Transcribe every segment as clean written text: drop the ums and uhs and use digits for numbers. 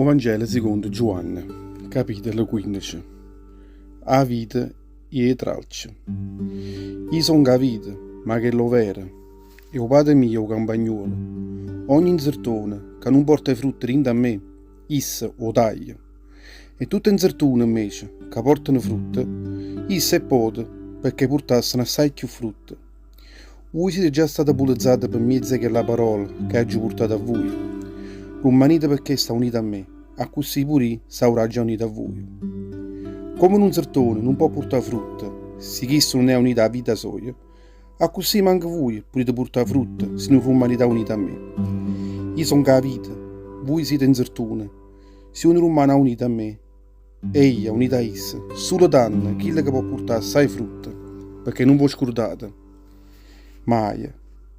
Vangelo secondo Giovanni, capitolo 15. A vita e tralci. Io sono la vita, ma che lo vera, e il padre mio è un campagnolo. Ogni insertone che non porta frutta rinda a me, issa o taglia. E tutte insertone invece che portano frutta, issa è pote perché portassero assai più frutta. Voi siete già stati pulizzati per mezzo che la parola che oggi portato a voi. L'umanità perché sta unita a me, a così pure sarà già unita a voi. Come un sertone non può portare frutta, se questo non è unita a vita sua, a così manca voi potete portare frutta se non l'umanità unita a me. Io sono la vita, voi siete in sertone, se un'umana unita a me, e io unita a essa, solo danno quello che può portare assai frutta, perché non vi scordate. Mai,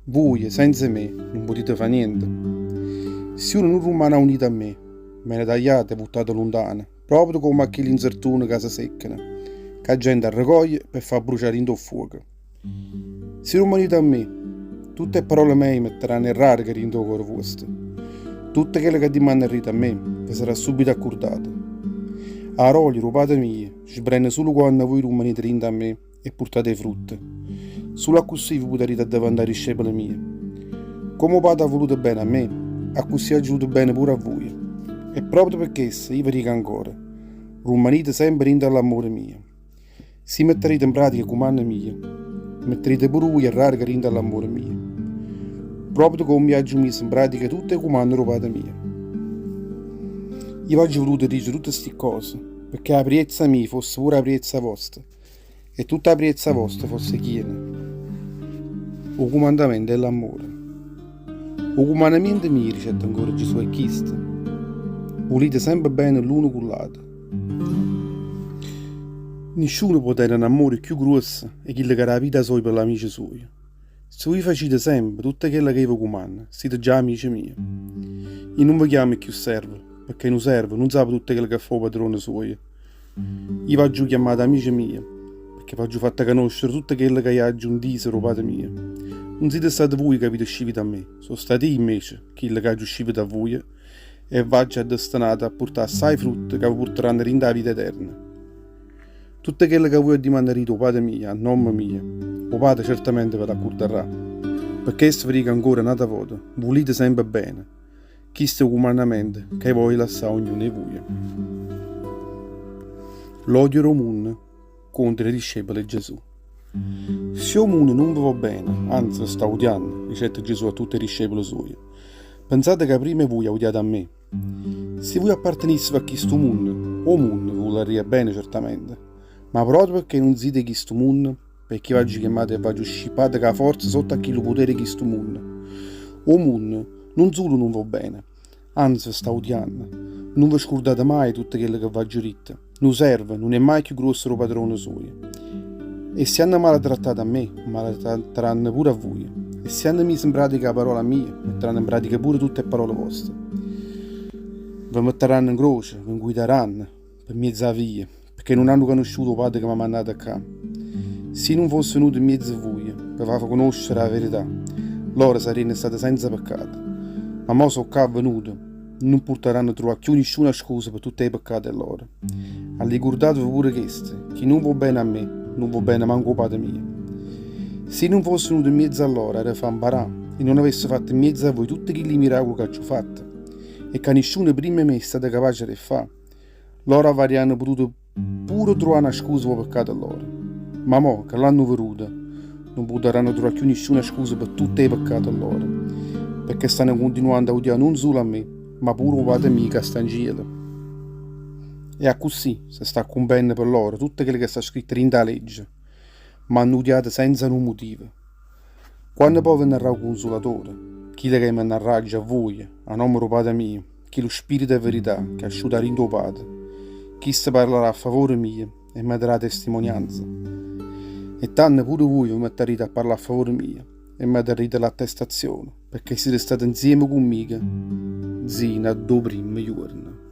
voi senza me non potete fare niente. Se uno non rimane unito a me ne tagliate e buttate lontano, proprio come a quelli insertoni che si seccano, che la gente raccoglie per far bruciare in fuoco. Se non unite a me, tutte le parole mie metteranno errare che rindo cuore vostro. Tutte quelle che dimandate a me vi sarà subito accordate. A rogli, rubate mie, ci prende solo quando voi rimanete rindo a me e portate frutta. Solo a così vi potrete diventare discepoli miei. Come il Padre ha voluto bene a me, a così ha voluto bene pure a voi. E proprio perché io vi dico ancora, rimanete sempre in all'amore mio. Se metterete in pratica i comandi miei, metterete pure voi a raricare in all'amore mio. Proprio come mi ha messo in pratica tutte le comandi rubate mie. Io oggi ho voluto dire tutte queste cose, perché la priezza mia fosse pure la priezza vostra, e tutta la priezza vostra fosse chiena. Il comandamento è l'amore. Il comandamento mio, ricette ancora Gesù è questo. Volete sempre bene l'uno con l'altro. Nessuno può tenere un amore più grosso e quello che ha la vita sua per l'amici suoi. Se voi facete sempre tutto quello che vi comando, siete già amici miei. Io non vi chiamo più servo, perché un servo non sa tutto quello che fa il padrone suo. Io vi ho chiamato amici miei, perché vi ho fatto conoscere tutto quello che ha giunto rubate mie. Non siete stati voi che avete uscito da me, sono stati io invece quelli che hanno uscito da voi e vi ho destinato a portare assai frutta che vi porteranno in la vita eterna. Tutte quelle che voi domanderete, Padre mio, a nome mio, il Padre certamente ve l'accorderà, perché esso vi dica ancora un'altra volta, volete sempre bene. Questo è il comandamento che voi lasciate ognuno di voi. L'odio romano contro i discepoli di Gesù. Se il mondo non vi va bene, anzi sta odiando, dice Gesù a tutti i discepoli suoi, pensate che prima voi odiate a me. Se voi apparteneste a questo mondo, il mondo vi vorrebbe bene certamente, ma proprio perché non siete questo mondo, perché vi chiamate e vi scippate con la forza sotto a chi lo potere di questo mondo. Il mondo non solo non va bene, anzi sta odiando. Non vi scordate mai tutto quello che vi giurite. Non serve, non è mai più grosso il padrone suo. E se hanno maltrattato a me, maltratteranno pure a voi. E se hanno messo in pratica la parola mia, metteranno in pratica pure tutte le parole vostre. Vi metteranno in croce, vi guideranno per mezzo a via, perché non hanno conosciuto il Padre che mi ha mandato a qua. Se non fosse venuto in mezzo a voi, per far conoscere la verità, loro sarebbero stati senza peccato. Ma ora sono qua venuto, non porteranno a trovare più nessuna scusa per tutti i peccati loro. Ricordatevi pure questo, che non va bene a me, non va bene manco il Padre mio. Se non fosse venuto in mezzo a loro era fa imparare e non avesse fatto in mezzo a voi tutti quei miracoli che ho fatto e che nessuno prima di me è stato capace di fare, loro avrebbero potuto pure trovare una scusa per il peccato loro. Ma mo che l'hanno venuto non potranno trovare più nessuna scusa per tutti i peccati loro, perché stanno continuando a odiare non solo a me, ma pure il Padre mio che sta in cielo. E a così si sta compiendo per loro tutto quello che sta scritto in la legge, ma hanno odiato senza un motivo. Quando poi verrà il Consolatore, chi che mi narraggia a voi, a nome del Padre mio, che lo Spirito è verità, che asciuta in tuo Padre, chi si parlerà a favore mio e mi darà testimonianza. E tanto pure voi vi metterete a parlare a favore mio e mi darete l'attestazione, perché siete stati insieme con me, zina do primo giorno.